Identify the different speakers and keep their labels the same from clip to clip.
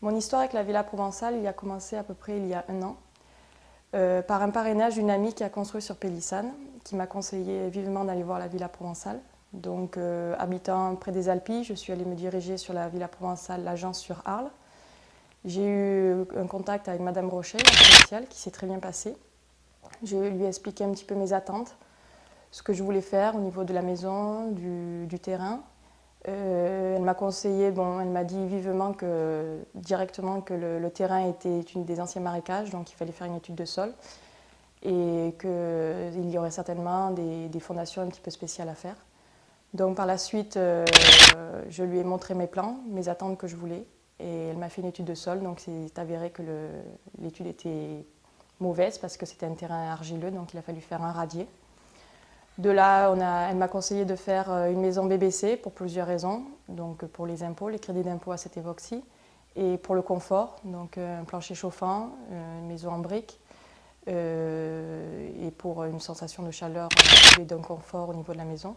Speaker 1: Mon histoire avec la Villa Provençale, il a commencé à peu près il y a 1 an, par un parrainage d'une amie qui a construit sur Pélissane, qui m'a conseillé vivement d'aller voir la Villa Provençale. Donc, habitant près des Alpilles, je suis allée me diriger sur la Villa Provençale, l'agence sur Arles. J'ai eu un contact avec Madame Rocher, la commerciale, qui s'est très bien passé. Je lui ai expliqué un petit peu mes attentes, ce que je voulais faire au niveau de la maison, du terrain. Elle m'a conseillé, elle m'a dit vivement directement que le terrain était une des anciens marécages, donc il fallait faire une étude de sol et qu'il y aurait certainement des fondations un petit peu spéciales à faire. Donc par la suite, je lui ai montré mes plans, mes attentes que je voulais, et elle m'a fait une étude de sol, donc c'est avéré que l'étude était mauvaise parce que c'était un terrain argileux, donc il a fallu faire un radier. De là, elle m'a conseillé de faire une maison BBC pour plusieurs raisons. Donc pour les impôts, les crédits d'impôt à cette époque-ci, et pour le confort, donc un plancher chauffant, une maison en briques, et pour une sensation de chaleur et d'un confort au niveau de la maison.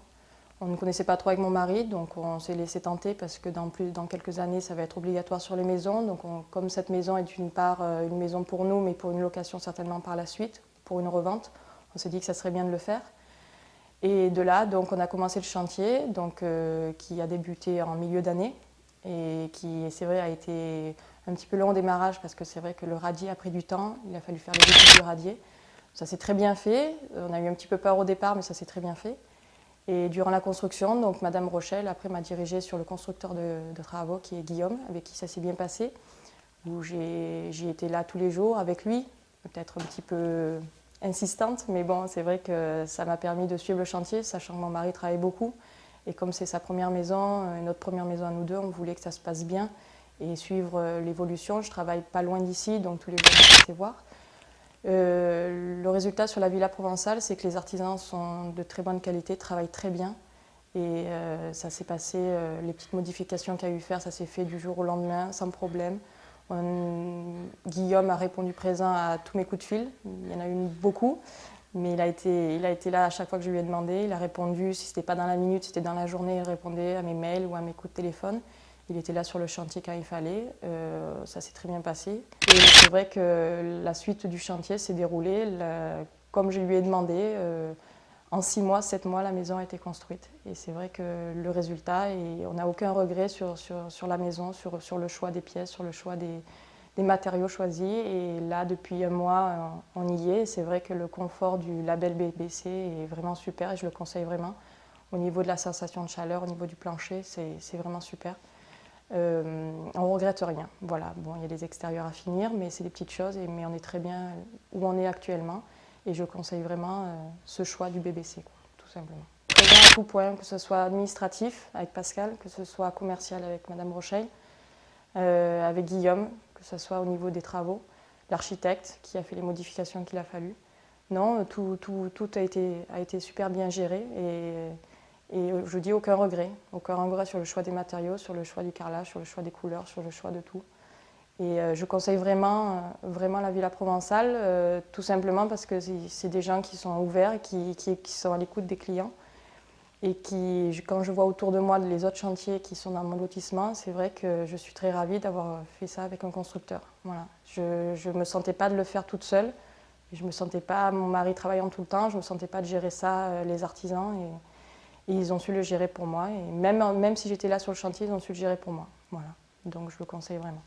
Speaker 1: On ne connaissait pas trop avec mon mari, donc on s'est laissé tenter parce que dans quelques années, ça va être obligatoire sur les maisons. Donc comme cette maison est d'une part une maison pour nous, mais pour une location certainement par la suite, pour une revente, on s'est dit que ça serait bien de le faire. Et de là, donc, on a commencé le chantier, qui a débuté en milieu d'année et qui, c'est vrai, a été un petit peu long au démarrage parce que c'est vrai que le radier a pris du temps, il a fallu faire les études du radier. Ça s'est très bien fait, on a eu un petit peu peur au départ, mais ça s'est très bien fait. Et durant la construction, donc, Madame Rochelle, après, m'a dirigée sur le constructeur de travaux qui est Guillaume, avec qui ça s'est bien passé, où j'ai été là tous les jours avec lui, peut-être un petit peu insistante, mais bon, c'est vrai que ça m'a permis de suivre le chantier, sachant que mon mari travaille beaucoup. Et comme c'est sa première maison, notre première maison à nous deux, on voulait que ça se passe bien et suivre l'évolution. Je travaille pas loin d'ici, donc tous les jours, on peut voir. Le résultat sur la Villa Provençale, c'est que les artisans sont de très bonne qualité, travaillent très bien. Et ça s'est passé, les petites modifications qu'il y a eu à faire, ça s'est fait du jour au lendemain, sans problème. Guillaume a répondu présent à tous mes coups de fil, il y en a eu beaucoup, mais il a été là à chaque fois que je lui ai demandé, il a répondu, si ce n'était pas dans la minute, si c'était dans la journée, il répondait à mes mails ou à mes coups de téléphone. Il était là sur le chantier quand il fallait, ça s'est très bien passé. Et c'est vrai que la suite du chantier s'est déroulée comme je lui ai demandé. En 6 mois, 7 mois, la maison a été construite. Et c'est vrai que le résultat, et on n'a aucun regret sur la maison, sur le choix des pièces, sur le choix des matériaux choisis. Et là, depuis 1 mois, on y est. C'est vrai que le confort du label BBC est vraiment super et je le conseille vraiment. Au niveau de la sensation de chaleur, au niveau du plancher, c'est vraiment super. On ne regrette rien. Voilà. Bon, il y a des extérieurs à finir, mais c'est des petites choses. Mais on est très bien où on est actuellement. Et je conseille vraiment ce choix du BBC, quoi, tout simplement. Présent à tout point, que ce soit administratif avec Pascal, que ce soit commercial avec Madame Rochelle, avec Guillaume, que ce soit au niveau des travaux, l'architecte qui a fait les modifications qu'il a fallu. Non, tout a été super bien géré et je dis aucun regret sur le choix des matériaux, sur le choix du carrelage, sur le choix des couleurs, sur le choix de tout. Et je conseille vraiment la Villa Provençale, tout simplement parce que c'est des gens qui sont ouverts, et qui sont à l'écoute des clients. Et quand je vois autour de moi les autres chantiers qui sont dans mon lotissement, c'est vrai que je suis très ravie d'avoir fait ça avec un constructeur. Voilà. Je ne me sentais pas de le faire toute seule. Je me sentais pas, mon mari travaillant tout le temps, je ne me sentais pas de gérer ça, les artisans. Et ils ont su le gérer pour moi. Et même si j'étais là sur le chantier, ils ont su le gérer pour moi. Voilà. Donc je le conseille vraiment.